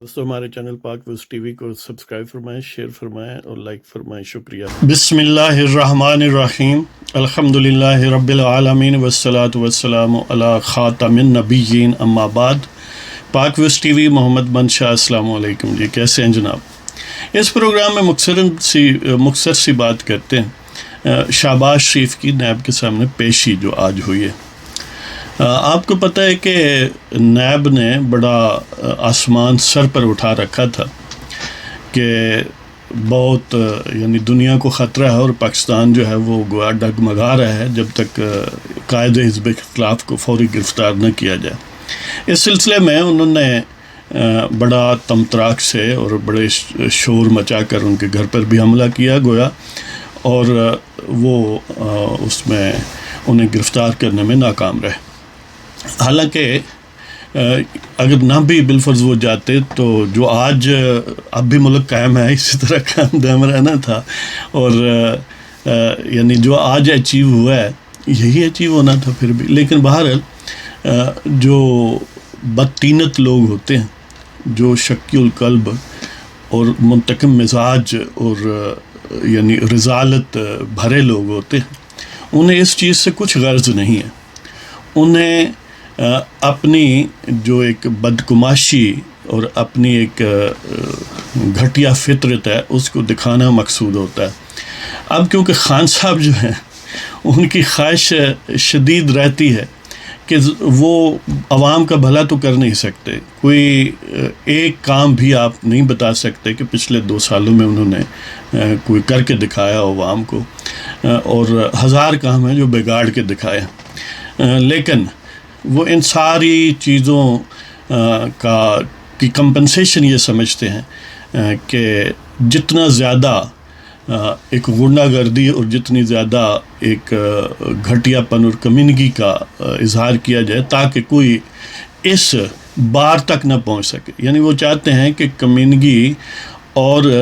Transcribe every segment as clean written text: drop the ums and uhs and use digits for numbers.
دوستوں ہمارے چینل پاک ویز ٹی وی کو سبسکرائب فرمائیں، شیئر فرمائیں اور لائک فرمائیں، شکریہ۔ بسم اللہ الرحمن الرحیم، الحمدللہ رب العالمین والصلاة والسلام علی خاتم النبیین، اما بعد۔ پاک ویز ٹی وی، محمد منشا، السلام علیکم جی، کیسے ہیں جناب؟ اس پروگرام میں مختصر سی بات کرتے ہیں شہباز شریف کی نیب کے سامنے پیشی جو آج ہوئی ہے۔ آپ کو پتہ ہے کہ نیب نے بڑا آسمان سر پر اٹھا رکھا تھا کہ بہت یعنی دنیا کو خطرہ ہے اور پاکستان جو ہے وہ گویا ڈگمگا رہا ہے جب تک قائد حزب اختلاف کو فوری گرفتار نہ کیا جائے۔ اس سلسلے میں انہوں نے بڑا تمطراق سے اور بڑے شور مچا کر ان کے گھر پر بھی حملہ کیا گویا، اور وہ اس میں انہیں گرفتار کرنے میں ناکام رہے۔ حالانکہ اگر نہ بھی بالفرض وہ جاتے تو جو آج اب بھی ملک قائم ہے اسی طرح قائم دائم رہنا تھا، اور یعنی جو آج اچیو ہوا ہے یہی اچیو ہونا تھا پھر بھی۔ لیکن بہرحال جو بدطینت لوگ ہوتے ہیں، جو شکی القلب اور منتقم مزاج اور یعنی رذالت بھرے لوگ ہوتے ہیں، انہیں اس چیز سے کچھ غرض نہیں ہے۔ انہیں اپنی جو ایک بدگماشی اور اپنی ایک گھٹیا فطرت ہے اس کو دکھانا مقصود ہوتا ہے۔ اب کیونکہ خان صاحب جو ہیں ان کی خواہش شدید رہتی ہے کہ وہ عوام کا بھلا تو کر نہیں سکتے، کوئی ایک کام بھی آپ نہیں بتا سکتے کہ پچھلے 2 سالوں میں انہوں نے کوئی کر کے دکھایا عوام کو، اور ہزار کام ہیں جو بگاڑ کے دکھائے، لیکن وہ ان ساری چیزوں کی کمپنسیشن یہ سمجھتے ہیں کہ جتنا زیادہ ایک غنڈہ گردی اور جتنی زیادہ ایک گھٹیا پن اور کمینگی کا اظہار کیا جائے تاکہ کوئی اس بار تک نہ پہنچ سکے۔ یعنی وہ چاہتے ہیں کہ کمینگی اور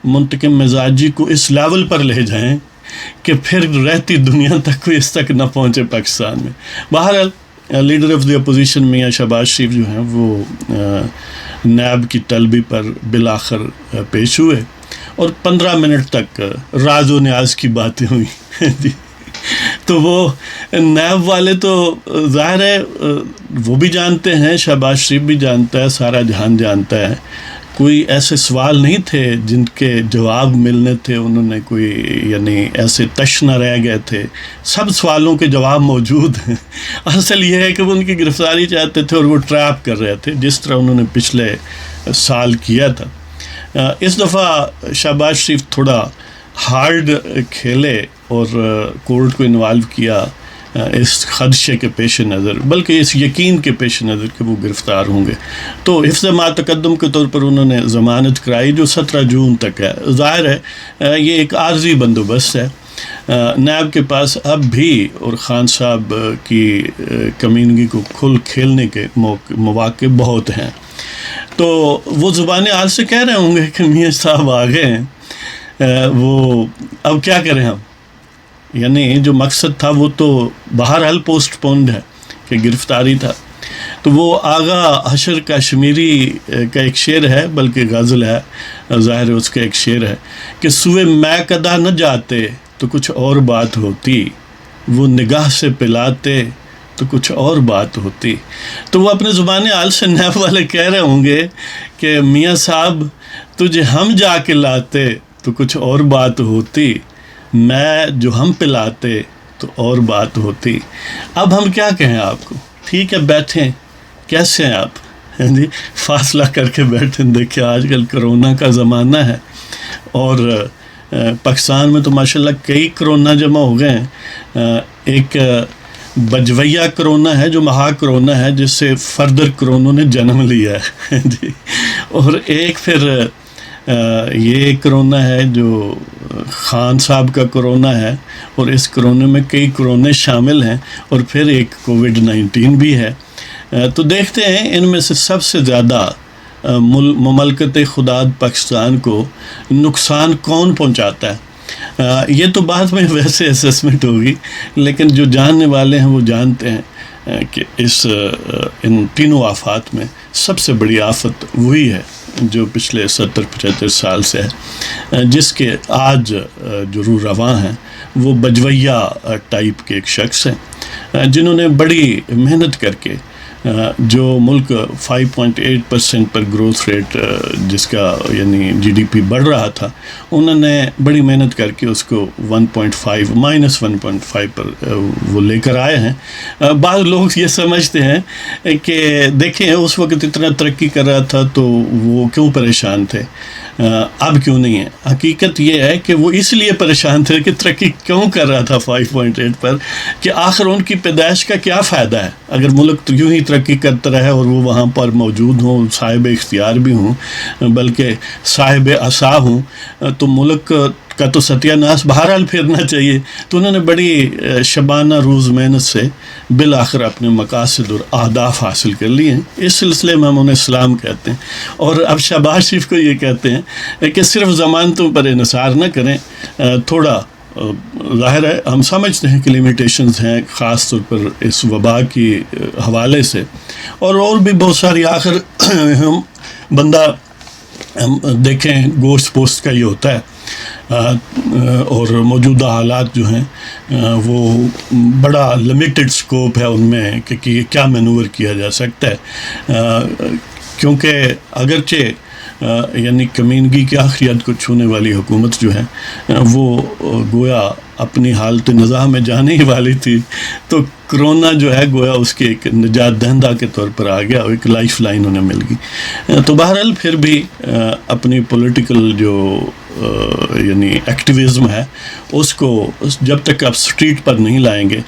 منتقم مزاجی کو اس لیول پر لے جائیں کہ پھر رہتی دنیا تک کوئی اس تک نہ پہنچے پاکستان میں۔ بہرحال لیڈر آف دی اپوزیشن میاں شہباز شریف جو ہیں وہ نیب کی طلبی پر بالآخر پیش ہوئے اور 15 منٹ تک راز و نیاز کی باتیں ہوئی جی۔ تو وہ نیب والے تو ظاہر ہے وہ بھی جانتے ہیں، شہباز شریف بھی جانتا ہے، سارا جہان جانتا ہے، کوئی ایسے سوال نہیں تھے جن کے جواب ملنے تھے، انہوں نے کوئی یعنی ایسے تش نہ رہ گئے تھے، سب سوالوں کے جواب موجود ہیں۔ اصل یہ ہے کہ وہ ان کی گرفتاری چاہتے تھے اور وہ ٹریپ کر رہے تھے جس طرح انہوں نے پچھلے سال کیا تھا۔ اس دفعہ شہباز شریف تھوڑا ہارڈ کھیلے اور کورٹ کو انوالو کیا اس خدشے کے پیش نظر، بلکہ اس یقین کے پیش نظر کہ وہ گرفتار ہوں گے، تو حفظ ما تقدم کے طور پر انہوں نے ضمانت کرائی جو 17 جون تک ہے۔ ظاہر ہے یہ ایک عارضی بندوبست ہے، نیب کے پاس اب بھی اور خان صاحب کی کمینگی کو کھل کھیلنے کے مواقع بہت ہیں، تو وہ زبان حال سے کہہ رہے ہوں گے کہ میاں صاحب آ گئے ہیں، وہ اب کیا کریں ہم، یعنی جو مقصد تھا وہ تو بہرحال پوسٹ پونڈ ہے کہ گرفتاری تھا۔ تو وہ آغا حشر کشمیری کا ایک شعر ہے، بلکہ غزل ہے، ظاہر اس کا ایک شعر ہے کہ سوئے میں کدا نہ جاتے تو کچھ اور بات ہوتی، وہ نگاہ سے پلاتے تو کچھ اور بات ہوتی۔ تو وہ اپنے زبان حال سے نیب والے کہہ رہے ہوں گے کہ میاں صاحب تجھے ہم جا کے لاتے تو کچھ اور بات ہوتی، میں جو ہم پلاتے تو اور بات ہوتی۔ اب ہم کیا کہیں آپ کو، ٹھیک ہے بیٹھیں، کیسے ہیں آپ جی، فاصلہ کر کے بیٹھیں۔ دیکھیں آج کل کرونا کا زمانہ ہے اور پاکستان میں تو ماشاءاللہ کئی کرونا جمع ہو گئے ہیں۔ ایک بجویہ کرونا ہے جو مہا کرونا ہے جس سے فردر کرونوں نے جنم لیا ہے جی، اور ایک پھر یہ کرونا ہے جو خان صاحب کا کرونا ہے، اور اس کرونے میں کئی کرونے شامل ہیں، اور پھر ایک کووڈ-19 بھی ہے۔ تو دیکھتے ہیں ان میں سے سب سے زیادہ مملکت خدا پاکستان کو نقصان کون پہنچاتا ہے۔ یہ تو بعد میں ویسے اسیسمنٹ ہوگی، لیکن جو جاننے والے ہیں وہ جانتے ہیں کہ ان تینوں آفات میں سب سے بڑی آفت وہی ہے جو پچھلے 70-75 سال سے ہے، جس کے آج جو رو رواں ہیں وہ بجویہ ٹائپ کے ایک شخص ہیں، جنہوں نے بڑی محنت کر کے جو ملک 5.8% پر گروتھ ریٹ جس کا یعنی جی ڈی پی بڑھ رہا تھا، انہوں نے بڑی محنت کر کے اس کو 1.5 پر وہ لے کر آئے ہیں۔ بعض لوگ یہ سمجھتے ہیں کہ دیکھیں اس وقت اتنا ترقی کر رہا تھا تو وہ کیوں پریشان تھے، اب کیوں نہیں ہے۔ حقیقت یہ ہے کہ وہ اس لیے پریشان تھے کہ ترقی کیوں کر رہا تھا 5.8 پر، کہ آخر ان کی پیدائش کا کیا فائدہ ہے اگر ملک یوں ہی ترقی کرتا رہے اور وہ وہاں پر موجود ہوں، صاحب اختیار بھی ہوں بلکہ صاحب عصا ہوں، تو ملک کا تو ستیہ ناس بہرحال پھیرنا چاہیے۔ تو انہوں نے بڑی شبانہ روز محنت سے بالآخر اپنے مقاصد اور اہداف حاصل کر لیے ہیں۔ اس سلسلے میں ہم انہیں اسلام کہتے ہیں، اور اب شہباز شریف کو یہ کہتے ہیں کہ صرف ضمانتوں پر انحصار نہ کریں، تھوڑا ظاہر ہے ہم سمجھتے ہیں کہ لمیٹیشنز ہیں، خاص طور پر اس وبا کی حوالے سے، اور بھی بہت ساری، آخر بندہ ہم دیکھیں گوشت پوست کا یہ ہوتا ہے، اور موجودہ حالات جو ہیں وہ بڑا لمیٹڈ سکوپ ہے ان میں کہ کیا مینور کیا جا سکتا ہے، کیونکہ اگرچہ یعنی کمینگی کی آخریت کو چھونے والی حکومت جو ہے وہ گویا اپنی حالت نظام میں جانے ہی والی تھی، تو کرونا جو ہے گویا اس کے ایک نجات دہندہ کے طور پر آ گیا، ایک لائف لائن انہیں مل گئی۔ تو بہرحال پھر بھی اپنی پولیٹیکل جو یعنی ایکٹیویزم ہے اس کو جب تک آپ اسٹریٹ پر نہیں لائیں گے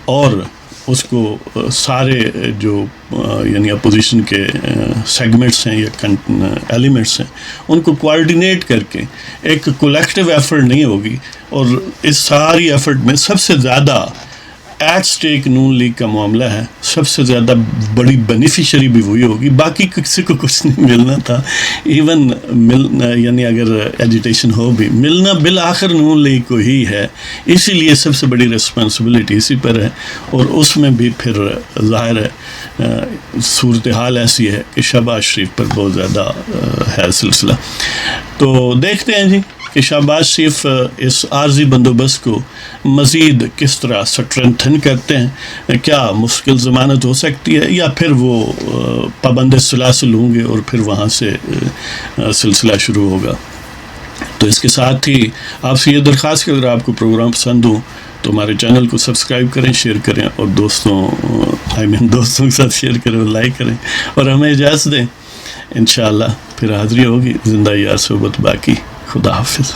اور اس کو سارے جو یعنی اپوزیشن کے سیگمنٹس ہیں یا ایلیمنٹس ہیں ان کو کوارڈینیٹ کر کے ایک کولیکٹیو ایفرٹ نہیں ہوگی، اور اس ساری ایفرٹ میں سب سے زیادہ ایٹ سٹیک نون لیگ کا معاملہ ہے، سب سے زیادہ بڑی بینیفیشری بھی وہی ہوگی، باقی کسی کو کچھ نہیں ملنا تھا، ایون یعنی اگر ایجیٹیشن ہو بھی ملنا بالآخر نون لیگ کو ہی ہے، اسی لیے سب سے بڑی رسپانسبلٹی اسی پر ہے، اور اس میں بھی پھر ظاہر ہے صورتحال ایسی ہے کہ شہباز شریف پر بہت زیادہ ہے سلسلہ۔ تو دیکھتے ہیں جی کہ شہباز شریف اس عارضی بندوبست کو مزید کس طرح سٹرنتھن کرتے ہیں، کیا مشکل ضمانت ہو سکتی ہے یا پھر وہ پابند سلاسل ہوں گے اور پھر وہاں سے سلسلہ شروع ہوگا۔ تو اس کے ساتھ ہی آپ سے یہ درخواست کہ اگر آپ کو پروگرام پسند ہو تو ہمارے چینل کو سبسکرائب کریں، شیئر کریں، اور دوستوں کے ساتھ شیئر کریں اور لائک کریں، اور ہمیں اجازت دیں، انشاءاللہ پھر حاضری ہوگی زندہ یار صحبت باقی۔ خدا حافظ۔